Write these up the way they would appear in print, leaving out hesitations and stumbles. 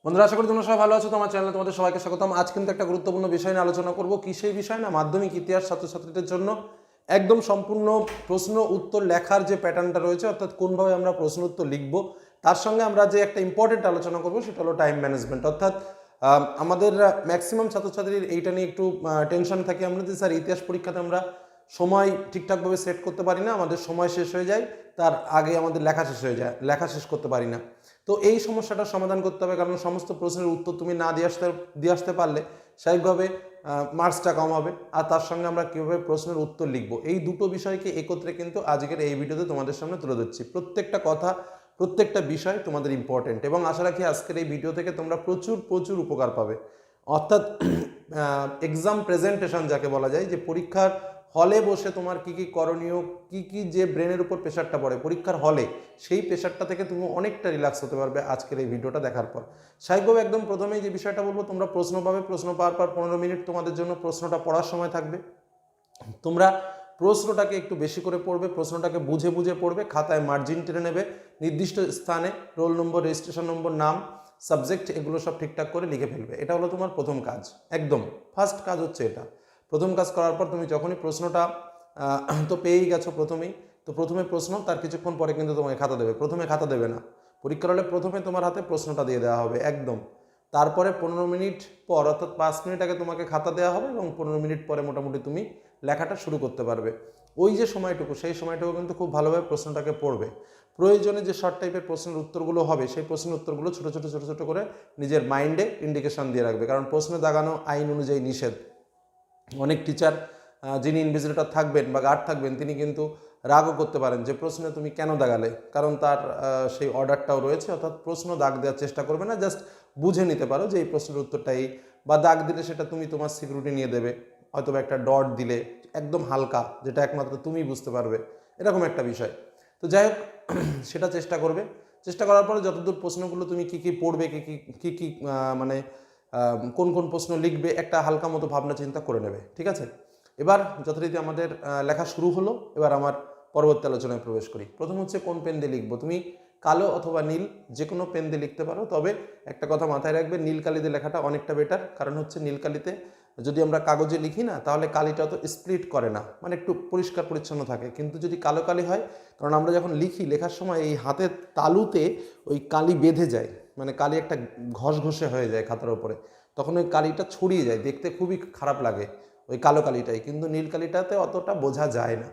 বন্ধুরা, আশা করি তোমরা সবাই ভালো আছো। তোমার চ্যানেলে তোমাদের সবাইকে স্বাগতম। আজ কিন্তু একটা গুরুত্বপূর্ণ বিষয় নিয়ে আলোচনা করব। কি সেই বিষয় না, মাধ্যমিক ইতিহাস ছাত্রছাত্রীদের জন্য একদম সম্পূর্ণ প্রশ্ন উত্তর লেখার যে প্যাটার্নটা রয়েছে, অর্থাৎ কোনভাবে আমরা প্রশ্ন উত্তর লিখব, তার সঙ্গে আমরা যে একটা ইম্পর্টেন্ট আলোচনা করব সেটা হলো টাইম ম্যানেজমেন্ট। অর্থাৎ আমাদের ম্যাক্সিমাম ছাত্রছাত্রীর এইটা নিয়ে একটু টেনশন থাকে আমরা যে স্যার ইতিহাস পরীক্ষাতে আমরা সময় ঠিকঠাকভাবে সেট করতে পারি না, আমাদের সময় শেষ হয়ে যায়, তার আগে আমাদের লেখা শেষ হয়ে যায়, লেখা শেষ করতে পারি না। তো এই সমস্যাটার সমাধান করতে হবে, কারণ সমস্ত প্রশ্নের উত্তর তুমি না দিয়ে আসতে পারলে স্বাভাবিকভাবে মার্কসটা কম হবে। আর তার সঙ্গে আমরা কীভাবে প্রশ্নের উত্তর লিখব, এই দুটো বিষয়কে একত্রে কিন্তু আজকের এই ভিডিওতে তোমাদের সামনে তুলে ধরছি। প্রত্যেকটা কথা, প্রত্যেকটা বিষয় তোমাদের ইম্পর্টেন্ট, এবং আশা রাখি আজকের এই ভিডিও থেকে তোমরা প্রচুর প্রচুর উপকার পাবে। অর্থাৎ এক্সাম প্রেজেন্টেশন যাকে বলা যায়, যে পরীক্ষার হলে বসে তোমার কি কি করণীয়, কি কি যে ব্রেনের উপর প্রেশারটা পড়ে পরীক্ষার হলে, সেই প্রেশারটা থেকে তুমি অনেকটা রিল্যাক্স হতে পারবে আজকের এই ভিডিওটা দেখার পর। স্বাভাবিকভাবে একদম প্রথমেই যে বিষয়টা বলবো, তোমরা প্রশ্ন পাবে, প্রশ্ন পাওয়ার পর 15 মিনিট তোমাদের জন্য প্রশ্নটা পড়ার সময় থাকবে। তোমরা প্রশ্নটাকে একটু বেশি করে পড়বে, প্রশ্নটাকে বুঝে বুঝে পড়বে, খাতায় মার্জিন টেনে নেবে, নির্দিষ্ট স্থানে রোল নম্বর, রেজিস্ট্রেশন নম্বর, নাম, সাবজেক্ট এগুলো সব ঠিকঠাক করে লিখে ফেলবে। এটা হলো তোমার প্রথম কাজ, একদম ফার্স্ট কাজ হচ্ছে এটা। প্রথম কাজ করার পর তুমি যখনই প্রশ্নটা তো পেয়েই গেছো প্রথমেই, তো প্রথমে প্রশ্ন, তার কিছুক্ষণ পরে কিন্তু তোমাকে খাতা দেবে। প্রথমে খাতা দেবে না, পরীক্ষার হলে প্রথমে তোমার হাতে প্রশ্নটা দিয়ে দেওয়া হবে একদম। তারপরে 15 মিনিট পর, অর্থাৎ 5 মিনিট আগে তোমাকে খাতা দেওয়া হবে, এবং 15 মিনিট পরে মোটামুটি তুমি লেখাটা শুরু করতে পারবে। ওই যে সময়টুকু, সেই সময়টুকু কিন্তু খুব ভালোভাবে প্রশ্নটাকে পড়বে। প্রয়োজনে যে শর্ট টাইপের প্রশ্নের উত্তরগুলো হবে, সেই প্রশ্নের উত্তরগুলো ছোটো ছোটো ছোটো ছোটো করে নিজের মাইন্ডে ইন্ডিকেশন দিয়ে রাখবে, কারণ প্রশ্নে দাগানো আইন অনুযায়ী নিষেধ। অনেক টিচার যিনি ইনভিজিলেটর থাকবেন বা গার্ড থাকবেন, তিনি কিন্তু রাগও করতে পারেন যে প্রশ্নে তুমি কেন দাগালে, কারণ তার সেই অর্ডারটাও রয়েছে। অর্থাৎ প্রশ্ন দাগ দেওয়ার চেষ্টা করবে না, জাস্ট বুঝে নিতে পারো যে এই প্রশ্নের উত্তরটা এই, বা দাগ দিলে সেটা তুমি তোমার সিকিউরিটি নিয়ে দেবে, হয়তো একটা ডট দিলে একদম হালকা, যেটা একমাত্র তুমি বুঝতে পারবে, এরকম একটা বিষয়। তো যাই হোক, সেটা চেষ্টা করবে। চেষ্টা করার পরে যতদূর প্রশ্নগুলো তুমি কী কী পড়বে, কী কী মানে কোন কোন প্রশ্ন লিখবে, একটা হালকা মতো ভাবনা চিন্তা করে নেবে, ঠিক আছে। এবার যথারীতি আমাদের লেখা শুরু হলো। এবার আমার পরবর্তী আলোচনায় প্রবেশ করি। প্রথম হচ্ছে কোন পেন দিয়ে লিখবো। তুমি কালো অথবা নীল যে কোনো পেন দিয়ে লিখতে পারো, তবে একটা কথা মাথায় রাখবে, নীল কালি দিয়ে লেখাটা অনেকটা বেটার। কারণ হচ্ছে নীল কালিতে যদি আমরা কাগজে লিখি না, তাহলে কালিটা তো স্প্লিট করে না, মানে একটু পরিষ্কার পরিচ্ছন্ন থাকে। কিন্তু যদি কালো কালি হয়, কারণ আমরা যখন লিখি, লেখার সময় এই হাতের তালুতে ওই কালি বেঁধে যায়, মানে কালি একটা ঘষঘষে হয়ে যায় খাতার উপরে, তখন ওই কালিটা ছড়িয়ে যায়, দেখতে খুবই খারাপ লাগে ওই কালো কালিটাই। কিন্তু নীল কালিটাতে অতটা বোঝা যায় না,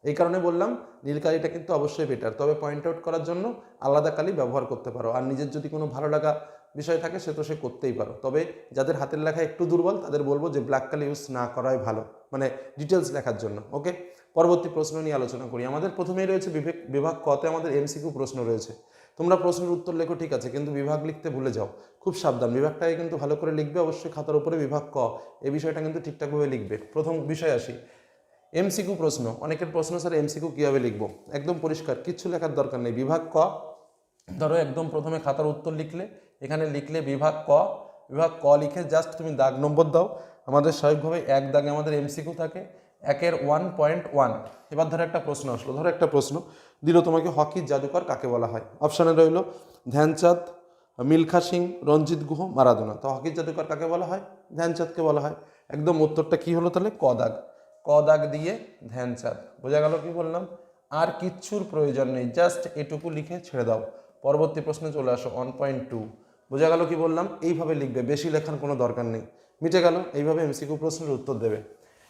এই কারণে বললাম নীল কালিটা কিন্তু অবশ্যই বেটার। তবে পয়েন্ট আউট করার জন্য আলাদা কালি ব্যবহার করতে পারো, আর নিজের যদি কোনো ভালো লাগা বিষয় থাকে সে তো সে করতেই পারো। তবে যাদের হাতের লেখা একটু দুর্বল, তাদের বলবো যে ব্ল্যাক কালি ইউজ না করাই ভালো, মানে ডিটেলস লেখার জন্য। ওকে, পরবর্তী প্রশ্ন নিয়ে আলোচনা করি। আমাদের প্রথমেই রয়েছে বিভাগ কতে আমাদের এমসিকিউ প্রশ্ন রয়েছে। তোমরা প্রশ্নের উত্তর লেখো, ঠিক আছে, কিন্তু বিভাগ লিখতে ভুলে যাও, খুব সাবধান। বিভাগটাকে কিন্তু ভালো করে লিখবে, অবশ্যই খাতার উপরে বিভাগ ক, এই বিষয়টা কিন্তু ঠিকঠাকভাবে লিখবে। প্রথম বিষয় আসি, এমসিকিউ প্রশ্ন। অনেকের প্রশ্ন, স্যার এমসিকিউ কীভাবে লিখবো? একদম পরিষ্কার, কিচ্ছু লেখার দরকার নেই। বিভাগ ক, ধরো একদম প্রথমে খাতার উত্তর লিখলে, এখানে লিখলে বিভাগ ক, বিভাগ ক লিখে জাস্ট তুমি দাগ নম্বর দাও। আমাদের স্বাভাবিকভাবে এক দাগে আমাদের এমসিকিউ থাকে, 1-এর 1.1। এবার ধরো একটা প্রশ্ন আসলো, ধরো একটা প্রশ্ন দিল তোমাকে, হকির জাদুকর কাকে বলা হয়? অপশানে রইল ধ্যানচাঁদ, মিলখা সিং, রঞ্জিত গুহ, মারাদোনা। তো হকির জাদুকর কাকে বলা হয়? ধ্যানচাঁদকে বলা হয়। একদম উত্তরটা কি হলো তাহলে? ক দাগ। ক দাগ দিয়ে ধ্যানচাঁদ, বোঝা গেল কি বললাম? আর কিচ্ছুর প্রয়োজন নেই, জাস্ট এটুকু লিখে ছেড়ে দাও। পরবর্তী প্রশ্নে চলে আসো, 1.2। বোঝা গেল কি বললাম? এইভাবে লিখবে, বেশি লেখার কোনো দরকার নেই, মিটে গেল। এইভাবে এমসিকিউ প্রশ্নের উত্তর দেবে।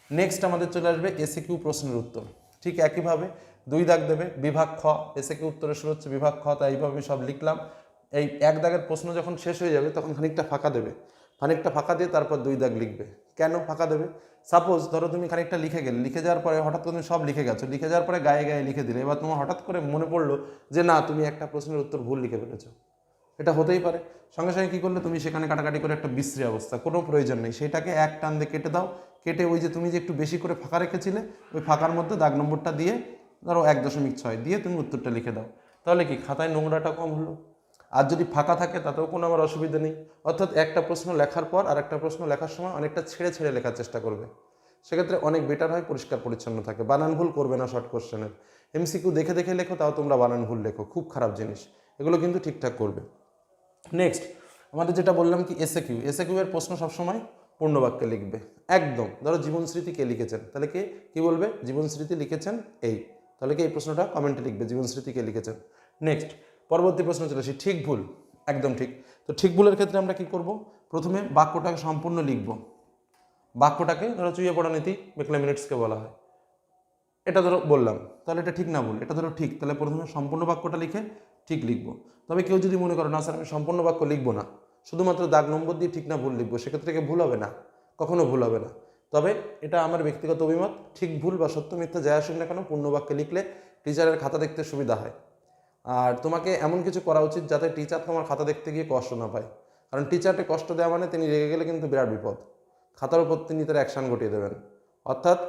নেক্সট আমাদের চলে আসবে এসিকিউ প্রশ্নের উত্তর। ঠিক একইভাবে 2 দাগ দেবে, বিভাগ খ। এসিকিউ উত্তরের শুরু হচ্ছে বিভাগ খ, তাই এইভাবে সব লিখলাম। এই এক দাগের প্রশ্ন যখন শেষ হয়ে যাবে, তখন খানিকটা ফাঁকা দেবে, খানিকটা ফাঁকা দিয়ে তারপর 2 দাগ লিখবে। কেন ফাঁকা দেবে? সাপোজ ধরো তুমি খানিকটা লিখে গেলে, লিখে যাওয়ার পরে হঠাৎ করে তুমি সব লিখে গেছো, লিখে যাওয়ার পরে গায়ে গায়ে লিখে দিলে, এবার তোমার হঠাৎ করে মনে পড়লো যে না, তুমি একটা প্রশ্নের উত্তর ভুল লিখে ফেলেছো। এটা হতেই পারে। সঙ্গে সঙ্গে কী করলে, তুমি সেখানে কাটাকাটি করে একটা বিশ্রী অবস্থা, কোনো প্রয়োজন নেই। সেটাকে এক টান দিয়ে কেটে দাও। কেটে ওই যে তুমি যে একটু বেশি করে ফাঁকা রেখেছিলে, ওই ফাঁকার মধ্যে দাগ নম্বরটা দিয়ে, ধরো 1.6 দিয়ে তুমি উত্তরটা লিখে দাও। তাহলে কি খাতায় নোংরাটা কম হলো। আর যদি ফাঁকা থাকে তাতেও কোনো আমার অসুবিধা নেই। অর্থাৎ একটা প্রশ্ন লেখার পর আর একটা প্রশ্ন লেখার সময় অনেকটা ছেড়ে ছেড়ে লেখার চেষ্টা করবে, সেক্ষেত্রে অনেক বেটার হয়, পরিষ্কার পরিচ্ছন্ন থাকে। বানান ভুল করবে না শর্ট কোশ্চেনের। এমসিকিউ দেখে দেখে লেখো, তাও তোমরা বানান ভুল লেখো, খুব খারাপ জিনিস। এগুলো কিন্তু ঠিকঠাক করবে। নেক্সট, আমাদের যেটা বললাম কি এসএ কিউ এর প্রশ্ন সবসময় পূর্ণ বাক্যে লিখবে একদম। ধরো জীবন স্মৃতি কে লিখেছেন, তাহলে কে কি বলবে, জীবন স্মৃতি লিখেছেন এই, তাহলে কি এই প্রশ্নটা কমেন্টে লিখবে জীবন স্মৃতি কে লিখেছেন। নেক্সট পরবর্তী প্রশ্ন চলে আসি, ঠিক ভুল। একদম ঠিক। তো ঠিক ভুলের ক্ষেত্রে আমরা কি করব, প্রথমে বাক্যটাকে সম্পূর্ণ লিখব। বাক্যটাকে ধরো চুইয়ে পড়া নীতি মেকলেমিনিটসকে বলা হয়, এটা ধরো বললাম, তাহলে এটা ঠিক না ভুল, এটা ধরো ঠিক, তাহলে প্রথমে সম্পূর্ণ বাক্যটা লিখে ঠিক লিখবো। তবে কেউ যদি মনে করো না স্যার আমি সম্পূর্ণ বাক্য লিখবো না, শুধুমাত্র দাগ নম্বর দিয়ে ঠিক না ভুল লিখবো, সেক্ষেত্রে ভুল হবে না, কখনো ভুল হবে না। তবে এটা আমার ব্যক্তিগত অভিমত, ঠিক ভুল বা সত্য মিথ্যা যাই আসুক না কেন পূর্ণ বাক্যে লিখলে টিচারের খাতা দেখতে সুবিধা হয়। আর তোমাকে এমন কিছু করা উচিত যাতে টিচার তোমার খাতা দেখতে গিয়ে কষ্ট না পায়, কারণ টিচারকে কষ্ট দেওয়া মানে তিনি রেগে গেলে কিন্তু বিরাট বিপদ, খাতার উপর তিনি তার অ্যাকশান ঘটিয়ে দেবেন। অর্থাৎ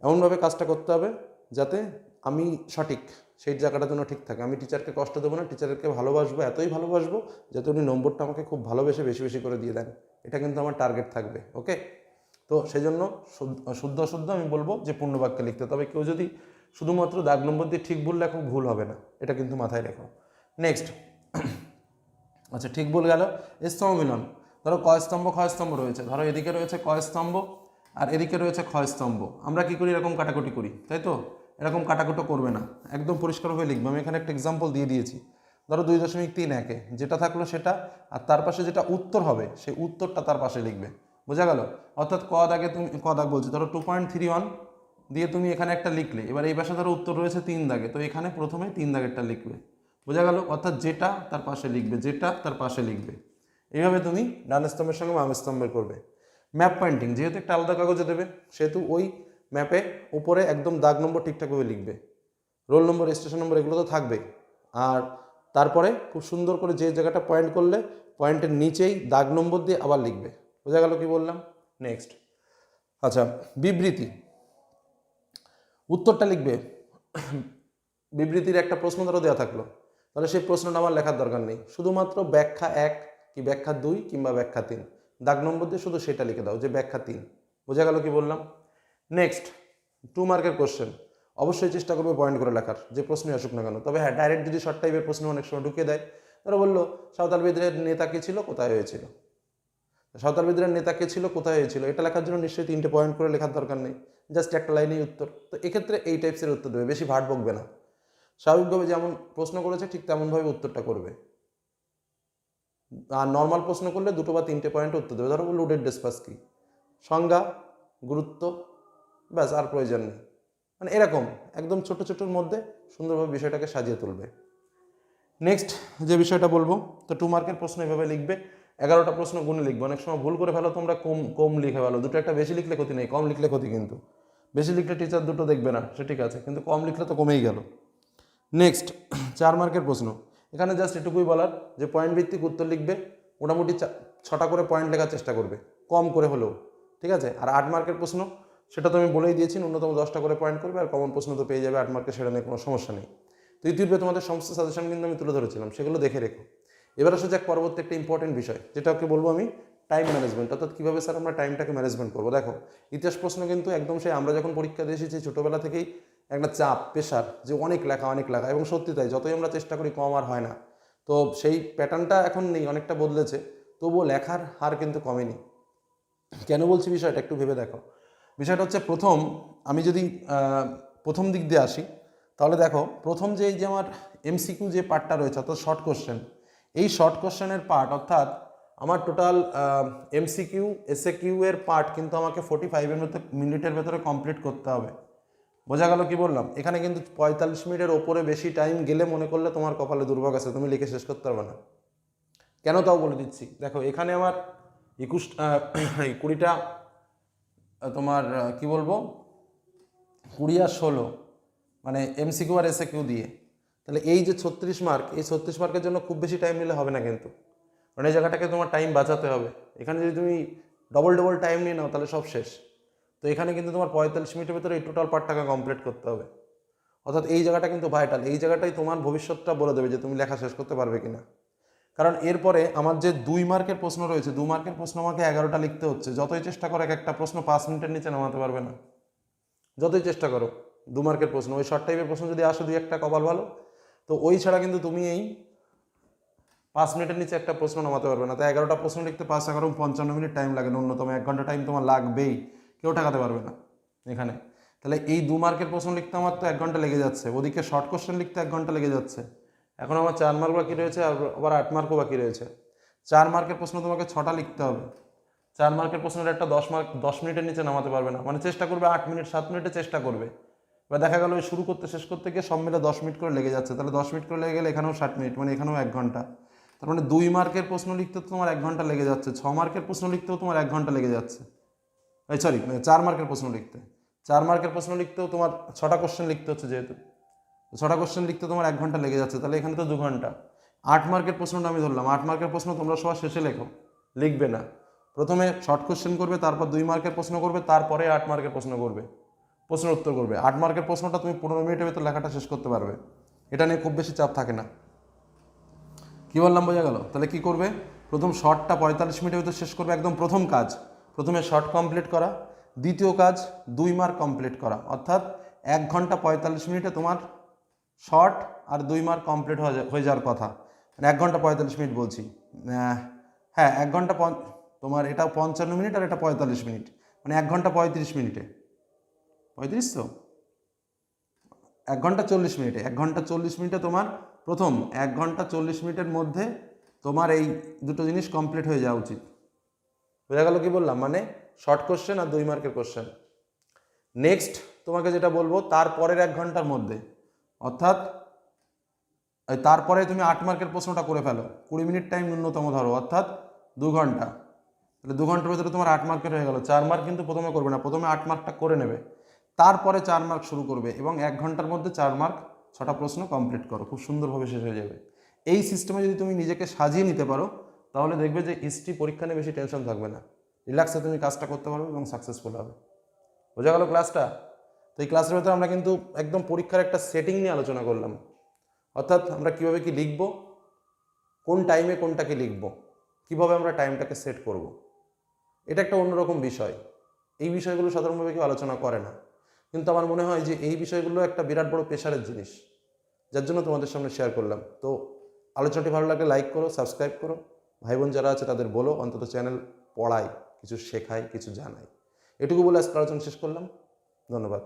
এমনভাবে কাজটা করতে হবে যাতে আমি সঠিক, সেই জায়গাটা যেন ঠিক থাকে। আমি টিচারকে কষ্ট দেবো না, টিচারকে ভালোবাসবো, এতই ভালোবাসবো যাতে উনি নম্বরটা আমাকে খুব ভালোবেসে বেশি বেশি করে দিয়ে দেন, এটা কিন্তু আমার টার্গেট থাকবে। ওকে, তো সেই জন্য শুদ্ধ আমি বলবো যে পূর্ণ বাক্যে লিখতে। তবে কেউ যদি শুধুমাত্র দাগ নম্বর দিয়ে ঠিক ভুল লেখো, ভুল হবে না, এটা কিন্তু মাথায় রেখো। নেক্সট, আচ্ছা ঠিক ভুল গেল। স্তম্ভ মিলন, ধরো ক স্তম্ভ খ স্তম্ভ রয়েছে, ধরো এদিকে রয়েছে ক স্তম্ভ আর এদিকে রয়েছে খ স্তম্ভ। আমরা কি করি, এরকম কাটাকুটি করি, তাই তো? এরকম কাটাকুটো করবে না, একদম পরিষ্কারভাবে লিখবে। আমি এখানে একটা এক্সাম্পল দিয়ে দিয়েছি, ধরো 2.3 যেটা থাকলো সেটা, আর তার পাশে যেটা উত্তর হবে সেই উত্তরটা তার পাশে লিখবে। বোঝা গেল? অর্থাৎ ক দাগে তুমি, ক দাগ বলছি, ধরো 2.31 দিয়ে তুমি এখানে একটা লিখলে, এবার এই পাশে ধরো উত্তর রয়েছে 3 দাগে, তো এখানে প্রথমে 3 দাগেরটা লিখবে। বোঝা গেল? অর্থাৎ যেটা তার পাশে লিখবে, যেটা তার পাশে লিখবে। এইভাবে তুমি ডান স্তম্ভের সঙ্গে বাম স্তম্ভের করবে। ম্যাপ পয়েন্টিং, যেহেতু একটা আলাদা কাগজে দেবে, সেহেতু ওই ম্যাপে উপরে একদম দাগ নম্বর ঠিকঠাকভাবে লিখবে, রোল নম্বর স্টেশন নম্বর এগুলো তো থাকবেই। আর তারপরে খুব সুন্দর করে যে জায়গাটা পয়েন্ট করলে পয়েন্টের নিচেই দাগ নম্বর দিয়ে আবার লিখবে। বোঝা গেল কি বললাম? নেক্সট, আচ্ছা বিবৃতি, উত্তরটা লিখবে। বিবৃতির একটা প্রশ্ন ধরো দেওয়া থাকলো, তাহলে সেই প্রশ্নটা আমার লেখার দরকার নেই, শুধুমাত্র ব্যাখ্যা 1 কি ব্যাখ্যা 2 কিংবা ব্যাখ্যা 3 দাগ নম্বর দিয়ে শুধু সেটা লিখে দাও যে ব্যাখ্যা 3। বোঝা গেল কি বললাম? নেক্সট 2 মার্কের কোশ্চেন, অবশ্যই চেষ্টা করবে পয়েন্ট করে লেখার, যে প্রশ্নই আসুক না কেন। তবে হ্যাঁ, ডাইরেক্ট যদি শর্ট টাইপের প্রশ্ন অনেক সময় ঢুকিয়ে দেয়, তারা বললো সাঁওতাল বিদ্রোহের নেতা কে ছিল, কোথায় হয়েছিল, সাঁওতাল বিদ্রোহের নেতা কে ছিল, কোথায় হয়েছিল, এটা লেখার জন্য নিশ্চয়ই 3টে পয়েন্ট করে লেখার দরকার নেই, জাস্ট একটা লাইনেই উত্তর। তো এক্ষেত্রে এই টাইপসের উত্তর দেবে, বেশি ভাট বকবে না, স্বাভাবিকভাবে যেমন প্রশ্ন করেছে ঠিক তেমনভাবে উত্তরটা করবে। আর নর্মাল প্রশ্ন করলে 2 বা 3টে পয়েন্ট উত্তর দেবে। ধরো লোডেড ডিসপাস কি, সংজ্ঞা, গুরুত্ব, ব্যাস, আর প্রয়োজন নেই। মানে এরকম একদম ছোট ছোটোর মধ্যে সুন্দরভাবে বিষয়টাকে সাজিয়ে তুলবে। নেক্সট যে বিষয়টা বলবো, তো 2 মার্কের প্রশ্ন এভাবে লিখবে, 11টা প্রশ্ন গুণে লিখবে। অনেক সময় ভুল করে ফেলো তোমরা, কম লিখে ফেলো, দুটো একটা বেশি লিখলে ক্ষতি নেই, কম লিখলে ক্ষতি। কিন্তু বেশি লিখলে টিচার দুটো দেখবে না, সে ঠিক আছে, কিন্তু কম লিখলে তো কমেই গেল। নেক্সট 4 মার্কের প্রশ্ন, এখানে জাস্ট এটুকুই বলার যে পয়েন্ট ভিত্তিক উত্তর লিখবে, মোটামুটি 6টা করে পয়েন্ট লেখার চেষ্টা করবে, কম করে হলেও, ঠিক আছে। আর 8 মার্কের প্রশ্ন, সেটা তো আমি বলেই দিয়েছি, ন্যূনতম 10টা করে পয়েন্ট করবে, আর কমন প্রশ্ন তো পেয়ে যাবে 8 মার্কের, সেটা নিয়ে কোনো সমস্যা নেই। তো ইউটিউবে তোমাদের সমস্ত সাজেশন কিন্তু আমি তুলে ধরেছিলাম, সেগুলো দেখে রেখো। এবার আসলে যাক পরবর্তী একটা ইম্পর্টেন্ট বিষয়, যেটাকে বলবো আমি টাইম ম্যানেজমেন্ট, অর্থাৎ কীভাবে স্যার আমরা টাইমটাকে ম্যানেজমেন্ট করবো। দেখো ইতিহাস প্রশ্ন কিন্তু একদম সেই আমরা যখন পরীক্ষা দিয়ে এসেছি ছোটোবেলা থেকেই একটা চাপ, প্রেশার, যে অনেক লেখা, এবং সত্যি তাই, যতই আমরা চেষ্টা করি কম আর হয় না। তো সেই প্যাটার্নটা এখন নেই, অনেকটা বদলেছে, তবুও লেখার হার কিন্তু কমেনি। কেন বলছি বিষয়টা একটু ভেবে দেখো। বিষয়টা হচ্ছে, আমি যদি প্রথম দিক দিয়ে আসি, তাহলে দেখো প্রথম যে এই যে আমার এমসিকিউ যে পার্টটা রয়েছে, অর্থাৎ শর্ট কোশ্চেন, এই শর্ট কোশ্চেনের পার্ট, অর্থাৎ আমার টোটাল এমসিকিউ এসএকিউ এর পার্ট কিন্তু আমাকে 45 মিনিটের ভেতরে কমপ্লিট করতে হবে। বোঝা গেল কি বললাম? এখানে কিন্তু 45 মিনিটের ওপরে বেশি টাইম গেলে মনে করলে তোমার কপালে দুর্ভোগ আছে, তুমি লিখে শেষ করতে পারবে না। কেন তাও বলে দিচ্ছি, দেখো এখানে আমার 20টা তোমার কি বলবো 20 আর 16 মানে এমসিকিউ আর এসএকিউ দিয়ে, তাহলে এই যে 36 মার্ক, এই 36 মার্কের জন্য খুব বেশি টাইম নিলে হবে না কিন্তু, কারণ এই জায়গাটাকে তোমার টাইম বাঁচাতে হবে। এখানে যদি তুমি ডবল টাইম নিয়ে নাও তাহলে সব শেষ। তো এখানে কিন্তু তোমার 45 মিনিটের ভিতরে এই টোটাল পার্টটাকে কমপ্লিট করতে হবে। অর্থাৎ এই জায়গাটা কিন্তু ভাইটাল, এই জায়গাটাই তোমার ভবিষ্যৎটা বলে দেবে যে তুমি লেখা শেষ করতে পারবে কিনা। কারণ এরপরে আমার যে 2 মার্কের প্রশ্ন রয়েছে, 2 মার্কের প্রশ্ন আমাকে 11টা লিখতে হচ্ছে। যতই চেষ্টা করো একটা প্রশ্ন 5 মিনিটের নিচে নামাতে পারবে না, যতই চেষ্টা করো। 2 মার্কের প্রশ্ন, ওই শর্ট টাইপের প্রশ্ন যদি আসে 2-1টা কপাল ভালো, তো ওই ছাড়া কিন্তু তুমি এই 5 মিনিটের নিচে একটা প্রশ্ন নামাতে পারবে না। তাই 11টা প্রশ্ন লিখতে 5 11 55 মিনিট টাইম লাগে, ন্যূনতম 1 ঘন্টা টাইম তোমার লাগবেই, কেউ ঠেকাতে পারবে না এখানে। তাহলে এই 2 মার্কের প্রশ্ন লিখতে আমার তো 1 ঘন্টা লেগে যাচ্ছে, ওদিকে শর্ট কোশ্চেন লিখতে 1 ঘন্টা লেগে যাচ্ছে। এখন আমার 4 মার্ক বাকি রয়েছে, আবার 8 মার্কও বাকি রয়েছে। 4 মার্কের প্রশ্ন তোমাকে 6টা লিখতে হবে। 4 মার্কের প্রশ্নের একটা 10 মিনিটের নিচে নামাতে পারবে না, মানে চেষ্টা করবে 8 মিনিট 7 মিনিটে চেষ্টা করবে। এবার দেখা গেল শুরু করতে শেষ করতে গিয়ে সব মিলে 10 মিনিট করে লেগে যাচ্ছে, তাহলে 10 মিনিট করে লেগে গেলে এখানেও 60 মিনিট, মানে এখানেও 1 ঘন্টা। তার মানে 2 মার্কের প্রশ্ন লিখতে তোমার 1 ঘন্টা লেগে যাচ্ছে, 6 মার্কের প্রশ্ন লিখতেও তোমার 1 ঘন্টা লেগে যাচ্ছে। সরি, 4 মার্কের প্রশ্ন লিখতে, 4 মার্কের প্রশ্ন লিখতেও তোমার 6টা কোশ্চেন লিখতে হচ্ছে, যেহেতু 6টা কোশ্চেন লিখতে তোমার 1 ঘন্টা লেগে যাচ্ছে, তাহলে এখানে তো 2 ঘন্টা। 8 মার্কের প্রশ্নটা আমি ধরলাম, 8 মার্কের প্রশ্ন তোমরা সবার শেষে লেখো, লিখবে না, প্রথমে শর্ট কোশ্চেন করবে, তারপর 2 মার্কের প্রশ্ন করবে, তারপরে 8 মার্কের প্রশ্ন করবে, প্রশ্নের উত্তর করবে। 8 মার্কের প্রশ্নটা তুমি 15 মিনিটের ভেতর লেখাটা শেষ করতে পারবে, এটা নিয়ে খুব বেশি চাপ থাকে না। কি বললাম, বোঝা গেল? তাহলে কি করবে, প্রথম শর্টটা 45 মিনিটের ভিতর শেষ করবে, একদম প্রথম কাজ। প্রথমে শর্ট কমপ্লিট করা, দ্বিতীয় কাজ 2 মার্ক কমপ্লিট করা, অর্থাৎ 1 ঘন্টা 45 মিনিটে তোমার শর্ট আর 2 মার্ক কমপ্লিট হয়ে যাওয়ার কথা। মানে 1 ঘন্টা 45 মিনিট বলছি, হ্যাঁ 1 ঘন্টা তোমার এটা 55 মিনিট আর এটা 45 মিনিট, মানে 1 ঘন্টা 35 মিনিটে, 35 তো 1 ঘন্টা 40 মিনিটে, 1 ঘন্টা 40 মিনিটে তোমার প্রথম 1 ঘন্টা 40 মিনিটের মধ্যে তোমার এই দুটো জিনিস কমপ্লিট হয়ে যাওয়া উচিত। বোঝা গেল কি বললাম, মানে শর্ট কোশ্চেন আর 2 মার্কের কোশ্চেন। নেক্সট তোমাকে যেটা বলবো, তারপরের 1 ঘন্টার মধ্যে, অর্থাৎ তারপরে তুমি 8 মার্কের প্রশ্নটা করে ফেলো, 20 মিনিট টাইম ন্যূনতম ধরো, অর্থাৎ 2 ঘন্টা। তাহলে 2 ঘন্টার ভিতরে তোমার 8 মার্কের হয়ে গেল। 4 মার্ক কিন্তু প্রথমে করবে না, প্রথমে 8 মার্কটা করে নেবে, তারপরে 4 মার্ক শুরু করবে, এবং 1 ঘন্টার মধ্যে 4 মার্ক 6টা প্রশ্ন কমপ্লিট করো, খুব সুন্দরভাবে শেষ হয়ে যাবে। এই সিস্টেমে যদি তুমি নিজেকে সাজিয়ে নিতে পারো, তাহলে দেখবে যে হিস্ট্রি পরীক্ষা নিয়ে বেশি টেনশন থাকবে না, রিল্যাক্সে তুমি কাজটা করতে পারবে এবং সাকসেসফুল হবে। বোঝা গেল ক্লাসটা? তো এই ক্লাসের ভেতরে আমরা কিন্তু একদম পরীক্ষার একটা সেটিং নিয়ে আলোচনা করলাম, অর্থাৎ আমরা কীভাবে কি লিখব, কোন টাইমে কোনটাকে লিখব, কীভাবে আমরা টাইমটাকে সেট করব। এটা একটা অন্যরকম বিষয়, এই বিষয়গুলো সাধারণভাবে কেউ আলোচনা করে না, কিন্তু আমার মনে হয় যে এই বিষয়গুলো একটা বিরাট বড় প্রেশারের জিনিস, যার জন্য তোমাদের সামনে শেয়ার করলাম। তো আলোচনাটি ভালো লাগলে লাইক করো, সাবস্ক্রাইব করো, ভাই বোন যারা আছে তাদের বলো অন্তত চ্যানেল পড়াই, কিছু শেখাই, কিছু জানাই। এটুকু বলে আজকে আলোচনা শেষ করলাম। ধন্যবাদ।